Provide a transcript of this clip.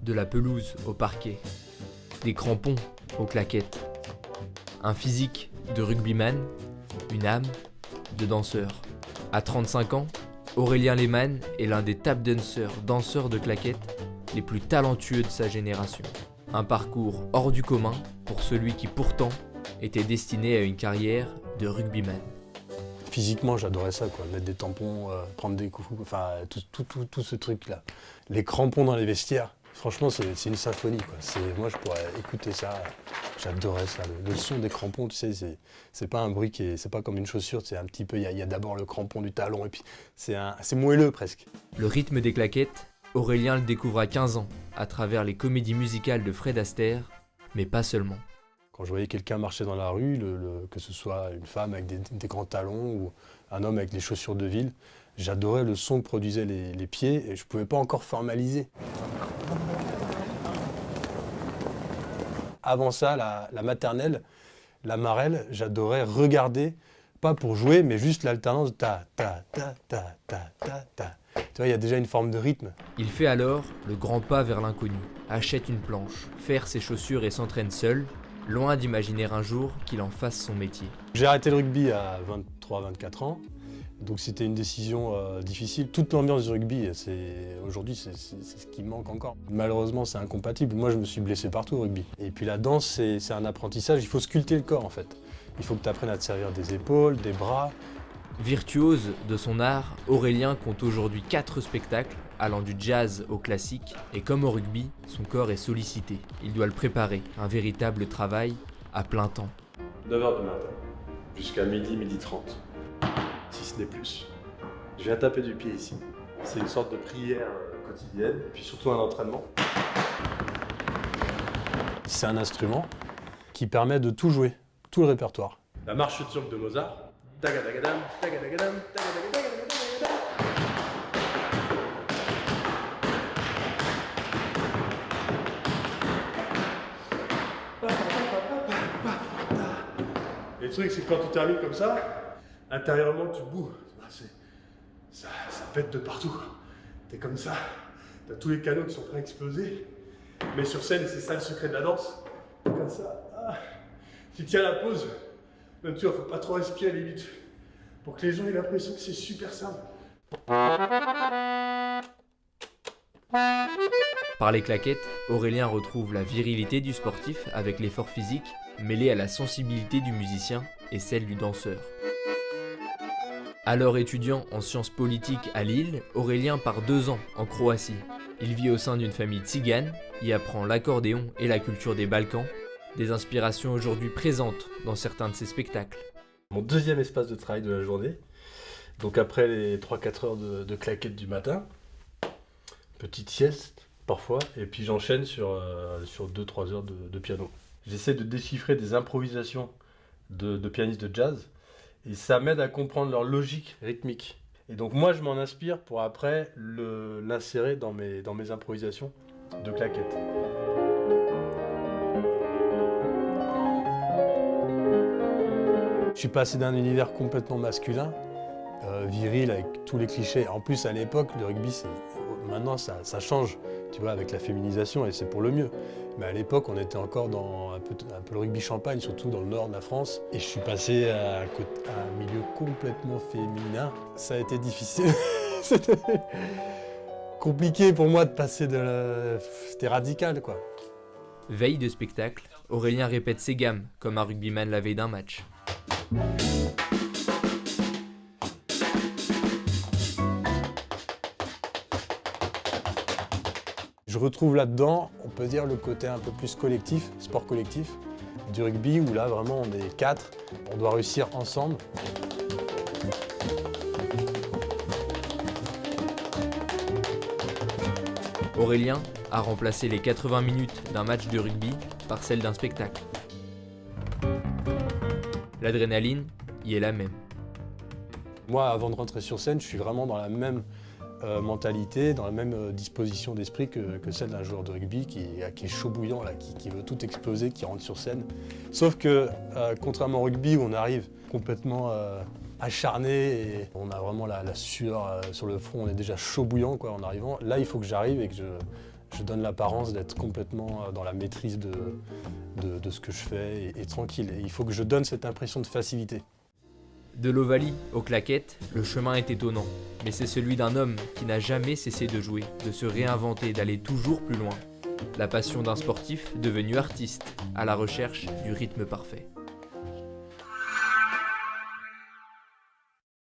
De la pelouse au parquet, des crampons aux claquettes, un physique de rugbyman, une âme de danseur. À 35 ans, Aurélien Lehmann est l'un des tap danseurs de claquettes les plus talentueux de sa génération. Un parcours hors du commun pour celui qui pourtant était destiné à une carrière de rugbyman. Physiquement, j'adorais ça, quoi. Mettre des tampons, prendre des coups, enfin tout ce truc-là. Les crampons dans les vestiaires, franchement, c'est une symphonie, quoi. Moi, je pourrais écouter ça, j'adorais ça. Le son des crampons, tu sais, c'est pas un bruit c'est pas comme une chaussure, c'est un petit peu, il y a d'abord le crampon du talon, et puis c'est moelleux presque. Le rythme des claquettes, Aurélien le découvre à 15 ans, à travers les comédies musicales de Fred Astaire, mais pas seulement. Quand je voyais quelqu'un marcher dans la rue, que ce soit une femme avec des grands talons ou un homme avec des chaussures de ville, j'adorais le son que produisaient les pieds et je ne pouvais pas encore formaliser. Avant ça, la maternelle, la marelle, j'adorais regarder, pas pour jouer, mais juste l'alternance de ta, ta, ta, ta, ta, ta, ta. Tu vois, il y a déjà une forme de rythme. Il fait alors le grand pas vers l'inconnu, achète une planche, faire ses chaussures et s'entraîne seul, loin d'imaginer un jour qu'il en fasse son métier. J'ai arrêté le rugby à 23-24 ans, donc c'était une décision difficile. Toute l'ambiance du rugby, aujourd'hui, c'est ce qui me manque encore. Malheureusement, c'est incompatible. Moi, je me suis blessé partout au rugby. Et puis la danse, c'est un apprentissage. Il faut sculpter le corps, en fait. Il faut que tu apprennes à te servir des épaules, des bras. Virtuose de son art, Aurélien compte aujourd'hui 4 spectacles, allant du jazz au classique, et comme au rugby, son corps est sollicité. Il doit le préparer, un véritable travail à plein temps. 9h du matin, jusqu'à midi 30, si ce n'est plus. Je viens taper du pied ici. C'est une sorte de prière quotidienne, et puis surtout un entraînement. C'est un instrument qui permet de tout jouer, tout le répertoire. La marche turque de Mozart. Tagadagadam, tagadagadam, tagadagadam. Et le truc, c'est que quand tu termines comme ça, intérieurement, tu boues. Ça pète de partout. T'es comme ça. T'as tous les canaux qui sont prêts à exploser. Mais sur scène, c'est ça le secret de la danse. T'es comme ça. Tu tiens la pause. Même tu vois, faut pas trop respirer limite. Pour que les gens aient l'impression que c'est super simple. Par les claquettes, Aurélien retrouve la virilité du sportif avec l'effort physique, mêlé à la sensibilité du musicien et celle du danseur. Alors étudiant en sciences politiques à Lille, Aurélien part 2 ans en Croatie. Il vit au sein d'une famille tzigane, y apprend l'accordéon et la culture des Balkans, des inspirations aujourd'hui présentes dans certains de ses spectacles. Mon deuxième espace de travail de la journée, donc après les 3-4 heures de claquettes du matin, petite sieste parfois, et puis j'enchaîne sur 2-3 heures de piano. J'essaie de déchiffrer des improvisations de pianistes de jazz, et ça m'aide à comprendre leur logique rythmique. Et donc moi je m'en inspire pour après l'insérer dans mes improvisations de claquettes. Je suis passé d'un univers complètement masculin, viril avec tous les clichés. En plus à l'époque le rugby, maintenant ça change, tu vois, avec la féminisation et c'est pour le mieux. Mais à l'époque on était encore dans un peu le rugby champagne, surtout dans le nord de la France. Et je suis passé à un milieu complètement féminin. Ça a été difficile. C'était compliqué pour moi de passer C'était radical, quoi. Veille de spectacle, Aurélien répète ses gammes comme un rugbyman la veille d'un match. Je retrouve là-dedans, on peut dire, le côté un peu plus collectif, sport collectif, du rugby, où là vraiment on est 4, on doit réussir ensemble. Aurélien a remplacé les 80 minutes d'un match de rugby par celle d'un spectacle. L'adrénaline y est la même. Moi, avant de rentrer sur scène, je suis vraiment dans la même mentalité, dans la même disposition d'esprit que celle d'un joueur de rugby qui est chaud bouillant, là, qui veut tout exploser, qui rentre sur scène. Sauf que, contrairement au rugby où on arrive complètement acharné et on a vraiment la sueur sur le front, on est déjà chaud bouillant, quoi, en arrivant, là il faut que j'arrive et que je donne l'apparence d'être complètement dans la maîtrise de ce que je fais et tranquille. Et il faut que je donne cette impression de facilité. De l'Ovalie aux claquettes, le chemin est étonnant, mais c'est celui d'un homme qui n'a jamais cessé de jouer, de se réinventer, d'aller toujours plus loin. La passion d'un sportif devenu artiste, à la recherche du rythme parfait.